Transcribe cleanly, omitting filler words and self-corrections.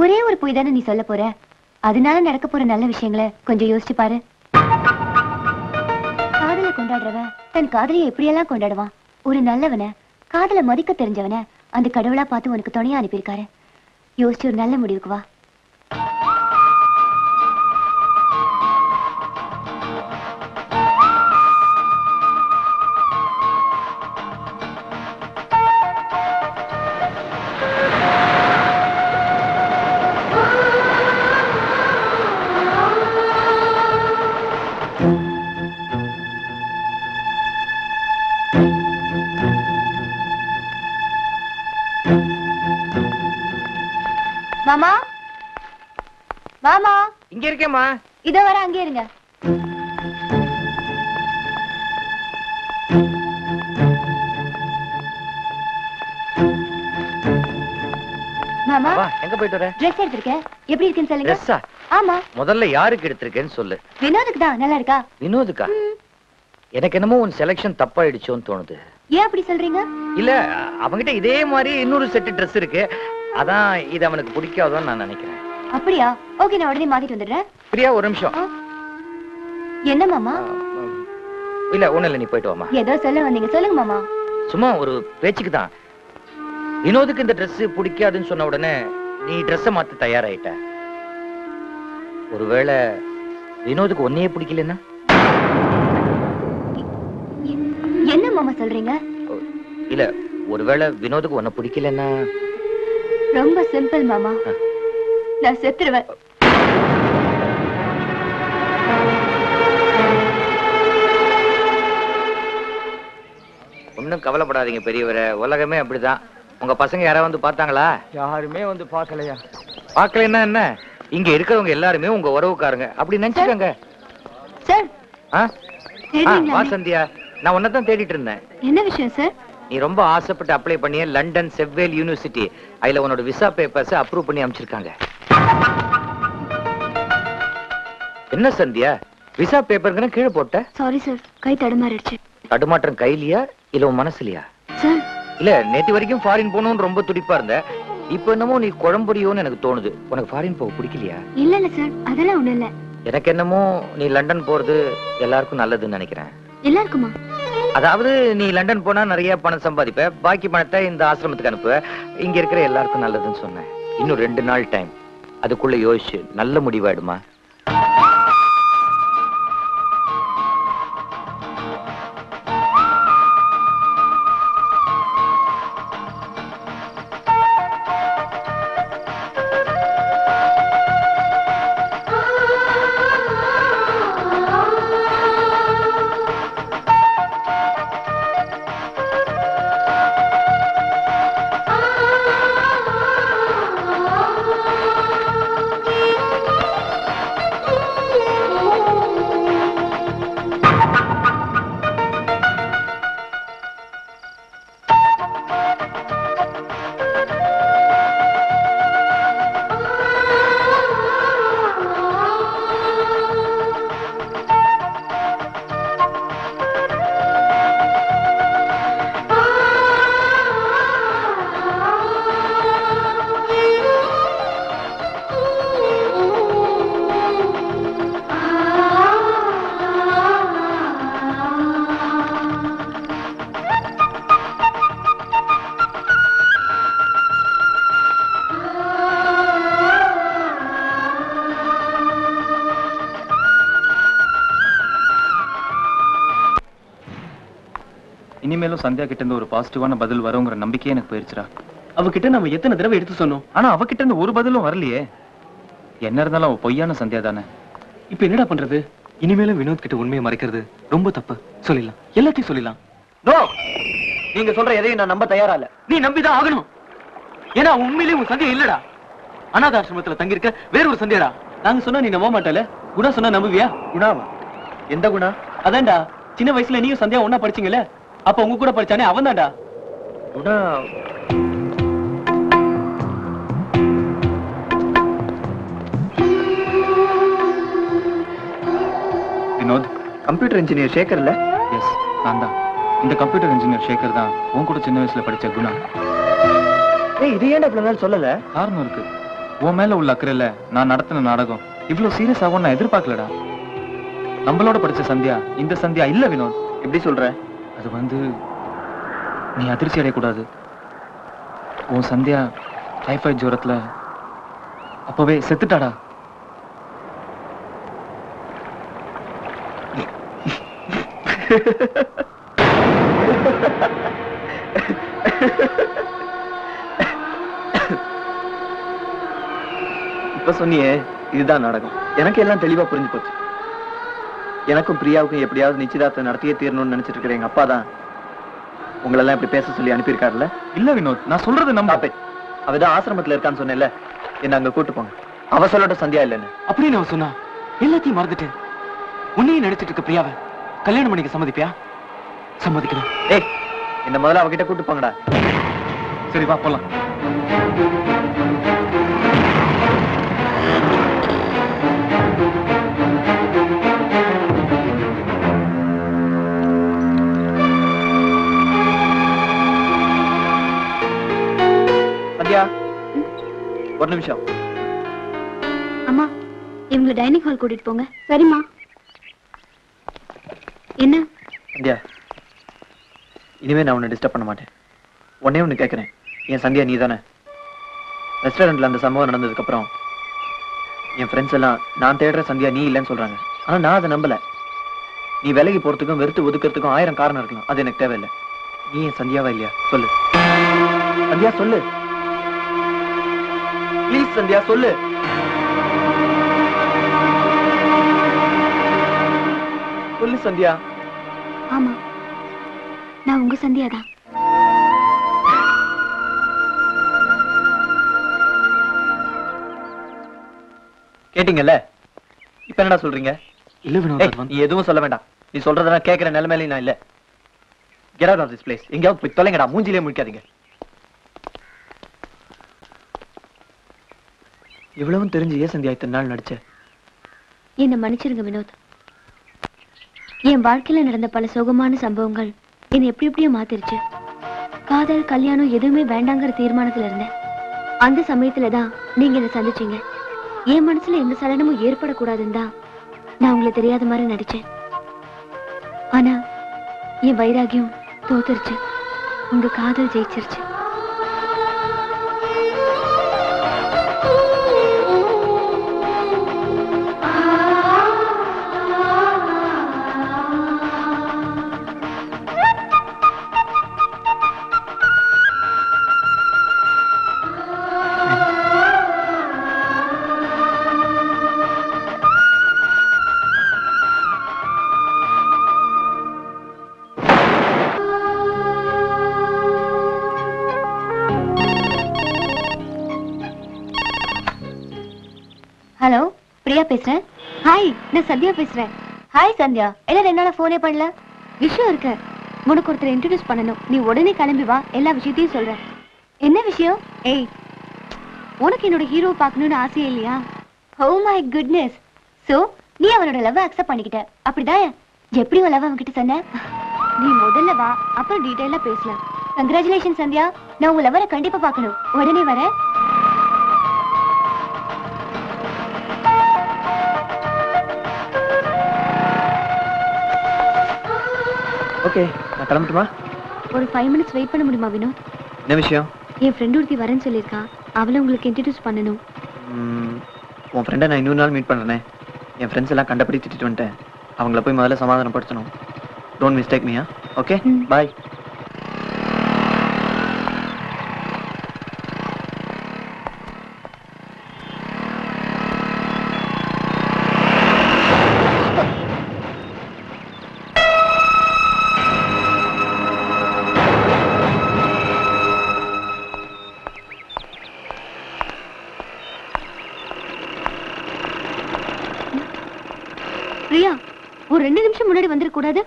ஒரே ஒரு பொய் தானே நீ சொல்ல போற. அதனால நடக்க போற நல்ல விஷயங்களை கொஞ்சம் யோசிச்சு பாரு. காதலை கொண்டாடுறவன் தன் காதலியை எப்படியெல்லாம் கொண்டாடுவான். ஒரு நல்லவனை, காதலை மதிக்க தெரிஞ்சவனை அந்த கடவுளா பார்த்து உனக்கு துணையா அனுப்பியிருக்காரு. யோசிச்சு ஒரு நல்ல முடிவுக்கு வா. மாமா, மாமா, இங்க இருக்கேம்மா. இதோ வர, அங்கே இருங்க. மாமா, எங்க போயிட்டு வர? ட்ரெஸ் எடுத்திருக்கேன். எப்படி இருக்குன்னு சொல்லுங்க. ட்ரெஸ்ஸா? ஆமா. முதல்ல யாருக்கு எடுத்திருக்கேன்னு சொல்லு. வினோதுக்கு தான். நல்லா இருக்கா? வினோதுக்கா? எனக்கு என்னமோ உன் செலக்ஷன் தப்பாயிடுச்சோன்னு தோணுது. ஏன் அப்படி சொல்றீங்க? இல்ல, அவங்கிட்ட இதே மாதிரி இன்னொரு செட் ட்ரெஸ் இருக்கு. அதான் இது அவனுக்கு பிடிக்காதோன்னு நான் நினைக்கிறேன். அப்படியா? ஓகே, நான் உடனே மாத்திட்டு வந்துடுறேன். பிரியா, ஒரு நிமிஷம். என்ன மாமா? இல்ல, ஒண்ணு இல்ல, நீ போயிட்டு வாமா. ஏதோ சொல்ல வந்தீங்க, சொல்லுங்க மாமா. சும்மா ஒரு பேச்சுக்கு தான். வினோதுக்கு இந்த ட்ரெஸ் பிடிக்காதுன்னு சொன்ன உடனே நீ ட்ரெஸ்ஸை மாத்த தயாராயிட்ட. ஒருவேளை வினோதுக்கு ஒன்னையே பிடிக்கலன்னா? என்ன மாமா சொல்றீங்க? இல்ல, ஒருவேளை வினோதுக்கு ஒன்ன பிடிக்கலன்னா? ரொம்ப சிம்பிள் மாமா, நான் செத்துருவேன். ஒன்னும் கவலைப்படாதீங்க பெரியவரே, உலகமே அப்படிதான். உங்க பசங்க யாராவது வந்து பார்த்தாங்களா? யாருமே வந்து பார்க்கலையா? பார்க்கலன்னா என்ன, இங்க இருக்கிறவங்க எல்லாருமே உங்க உறவுக்காரங்க, அப்படி நினைச்சுக்கோங்க. சார், வா சந்தியா, நான் உன்னதான் தேடிட்டு இருந்தேன். என்ன விஷயம் சார்? நீ ரொம்ப ஆசைப்பட்டு அப்ளை பண்ணிய லண்டன் செவ்வேல் யூனிவர்சிட்டி, அதுல உன்னோட விசா பேப்பர்ஸ் அப்ரூவ் பண்ணி அமைச்சிருக்காங்க. என்ன சந்தியா, விசா பேப்பர்னு கீழே போட்ட? சாரி சார், கை தடுமாறிடுச்சு. தடுமாற்றம் கையிலியா இல்ல உன் மனசுலயா? சார், இல்ல, நேத்து வரைக்கும் ஃபாரின் போகணும்னு ரொம்ப துடிப்பா இருந்த, இப்ப என்னமோ நீ குழம்புறியோன்னு எனக்கு தோணுது. உனக்கு ஃபாரின் போக பிடிக்கலையா? இல்ல இல்ல சார், அதெல்லாம் ஒண்ணு இல்ல. எனக்கு என்னமோ நீ லண்டன் போறது எல்லாருக்கும் நல்லதுன்னு நினைக்கிறேன். எல்லாருக்குமா? அதாவது நீ லண்டன் போனா நிறைய பணம் சம்பாதிப்ப, பாக்கி பணத்தை இந்த ஆசிரமத்துக்கு அனுப்புவ. இங்க இருக்கிற எல்லாருக்கும் நல்லதுன்னு சொன்னேன். இன்னும் 2 நாள் டைம், அதுக்குள்ள யோசிச்சு நல்ல முடிவாயிடுமா? இனிமேலும் சந்தியா கிட்ட இருந்து ஒரு பாசிட்டிவான பதில் வருங்கிற நம்பிக்கையே எனக்கு போயிருச்சுடா. அவகிட்ட நம்ம எத்தனை தடவை எடுத்து சொன்னோம், ஆனா அவகிட்ட இருந்து ஒரு பதிலும் வரலையே. என்ன இருந்தாலும் அவ பொய்யான சந்தியா தானே. இப்ப என்னடா பண்றது? இனிமேலும் வினோத் கிட்ட உண்மையை மறைக்கிறது ரொம்ப தப்பு. சொல்லிடலாம், எல்லாத்தையும் சொல்லிடலாம். நோ, நீங்க சொல்ற எதையும் நான் நம்ப தயாரா இல்ல. நீ நம்பிதான் ஆகணும். ஏன்னா உண்மையிலேயே உன் சந்தியா இல்லடா. அனாதாசிரமத்துல தங்கியிருக்க வேற ஒரு சந்தியாடா. நாங்க சொன்னா நீ நம்ப மாட்டல. குணா சொன்னா நம்புவியா? குணாவா? எந்த குணா? அதான்டா, சின்ன வயசுல நீயும் சந்தியா ஒன்னா படிச்சீங்கல்ல, அப்ப உங்க கூட படிச்சானே அவன் தான்டா. குணா வினோத், கம்ப்யூட்டர் இன்ஜினியர் சேகர் இல்ல? எஸ், நான் தான். இந்த கம்ப்யூட்டர் இன்ஜினியர் சேகர் தான் உன் கூட சின்ன வயசுல படிச்ச குணா. ஏய், இது ஏன்டா இவ்வளவு நாள் சொல்லல? காரணம் இருக்கு. உன் மேல உள்ள அக்கறையில நான் நடத்தின நாடகம் இவ்வளவு சீரியஸ் ஆகும் நான் எதிர்பார்க்கலடா. நம்மளோட படிச்ச சந்தியா இந்த சந்தியா இல்ல வினோத். எப்படி சொல்ற? அது வந்து நீ அதிர்ச்சி அடையக்கூடாது. உன் சந்தியா டைஃபாய்டு ஜுரத்துல அப்பவே செத்துட்டாடா. இப்ப சொன்னியே இதுதான் நாடகம். எனக்கு எல்லாம் தெளிவா புரிஞ்சு போச்சு. எனக்கும் பிரியாவுக்கும் எப்படியாவது நிச்சயதார்த்தம் நடத்தியே தீரணும்னு நினைச்சிட்டு இருக்கிற எங்க அப்பா தான் உங்களெல்லாம் இப்படி பேச சொல்லி அனுப்பியிருக்காருல்ல. இல்ல வினோத், நான் சொல்றது நம்ப. அவதான் ஆசிரமத்துல இருக்கான்னு சொன்னேன்ல, என்ன அங்க கூட்டு போங்க. அவ சொல்லட்ட சந்தியா இல்லைன்னு அப்படின்னு அவன் சொன்னா எல்லாத்தையும் மறந்துட்டு உன்னையும் நடிச்சிட்டு இருக்க பிரியாவை கல்யாணம் பண்ணிக்க சம்மதிப்பியா? சம்மதிக்கணும். ஏய், இந்த முதல்ல அவகிட்ட கூட்டு போங்கடா. சரி வா போலாம். சந்தியா, ஒரு நிமிஷம். அம்மா, இவங்களை டைனிங் ஹால் கூட்டிட்டு போங்க. சரிம்மா. என்ன? சந்தியா, இனிமே நான் உன்னை டிஸ்டர்ப் பண்ண மாட்டேன். உடனே ஒண்ணு கேட்கிறேன். என் சந்தியா நீ தானே? ரெஸ்டாரண்ட்ல அந்த சம்பவம் நடந்ததுக்கு அப்புறம் என் ஃப்ரெண்ட்ஸ் எல்லாம் நான் தேடுற சந்தியா நீ இல்லைன்னு சொல்றாங்க. ஆனா நான் அதை நம்பல. நீ விலகி போறதுக்கும் வெறுத்து ஒதுக்கிறதுக்கும் 1000 காரணம் இருக்கலாம். அது எனக்கு தேவையில்லை. நீ என் சந்தியாவா இல்லையா? சொல்லு சந்தியா, சொல்லு ப்ளீஸ். சந்தியா சொல்லு. சொல்லு சந்தியா. ஆமா, நான் உங்க சந்தியா தான். கேட்டீங்கல்ல? இப்ப என்னடா சொல்றீங்க? இல்ல வினோத், நீ எதுவும் சொல்ல வேண்டாம். நீ சொல்றத கேட்கிற நிலைமையில நான் இல்ல. Get out of this place. எங்கயாவது போய் தொலைங்கடா. மூஞ்சிலே முடிக்காதீங்க. இவ்வளவும் தெரிஞ்சு ஏன் சந்தியா இத்தனை நாள் நடிச்ச? என்ன மன்னிச்சிருங்க வினோத். என் வாழ்க்கையில நடந்த பல சோகமான சம்பவங்கள் என்னை எப்படி எப்படியோ மாத்திருச்சு. காதல், கல்யாணம் எதுவுமே வேண்டாங்கிற தீர்மானத்துல இருந்தேன். அந்த சமயத்துலதான் நீங்க என்ன சந்திச்சீங்க. என் மனசுல எந்த சலனமும் ஏற்படக்கூடாதுன்னு தான் நான் உங்களை தெரியாத மாதிரி நடிச்சேன். ஆனா என் வைராகியம் தோத்துருச்சு. உங்க காதல் ஜெயிச்சிருச்சு. ஹலோ, பிரியா பேசுறேன். ஹாய், நான் சந்தியா பேசுறேன். ஹாய் சந்தியா, என்ன 2 நாளா போனே பண்ணல? விஷயம் இருக்கு. உனக்கு ஒருத்தர் இன்ட்ரோடியூஸ் பண்ணணும். நீ உடனே கிளம்பி வா, எல்லா விஷயத்தையும் சொல்றேன். என்ன விஷயம்? ஏய், உனக்கு என்னோட ஹீரோவை பார்க்கணும்னு ஆசையே இல்லையா? Oh my goodness. சோ நீ அவனோட லவ் அக்செப்ட் பண்ணிக்கிட்ட, அப்படிதான்? எப்படி உன் லவ் அவன்கிட்ட சொன்ன? நீ முதல்ல வா, அப்புறம் டீடைலா பேசலாம். கங்க்ராச்சுலேஷன் சந்தியா. நான் உங்க லவரை கண்டிப்பா பார்க்கணும். உடனே வரேன். ஓகே, நான் கிளம்பட்டுமா? ஒரு 5 minutes வெயிட் பண்ண முடியுமா வினோத்? என்ன விஷயம்? என் ஃப்ரெண்ட் ஒருத்தி வரேன்னு சொல்லியிருக்கா. அவளை உங்களுக்கு இன்ட்ரடியூஸ் பண்ணணும். உன் ஃப்ரெண்டை நான் இன்னொரு நாள் மீட் பண்றேனே. என் ஃப்ரெண்ட்ஸ் எல்லாம் கண்டபடி திட்டிட்டு வந்துட்டேன். அவங்கள போய் முதல்ல சமாதானப்படுத்தணும். டோன்ட் மிஸ்டேக் மீயா? Okay, bye. பிரியா, ஒரு 2 நிமிஷம் முன்னாடி வந்துட கூடாது?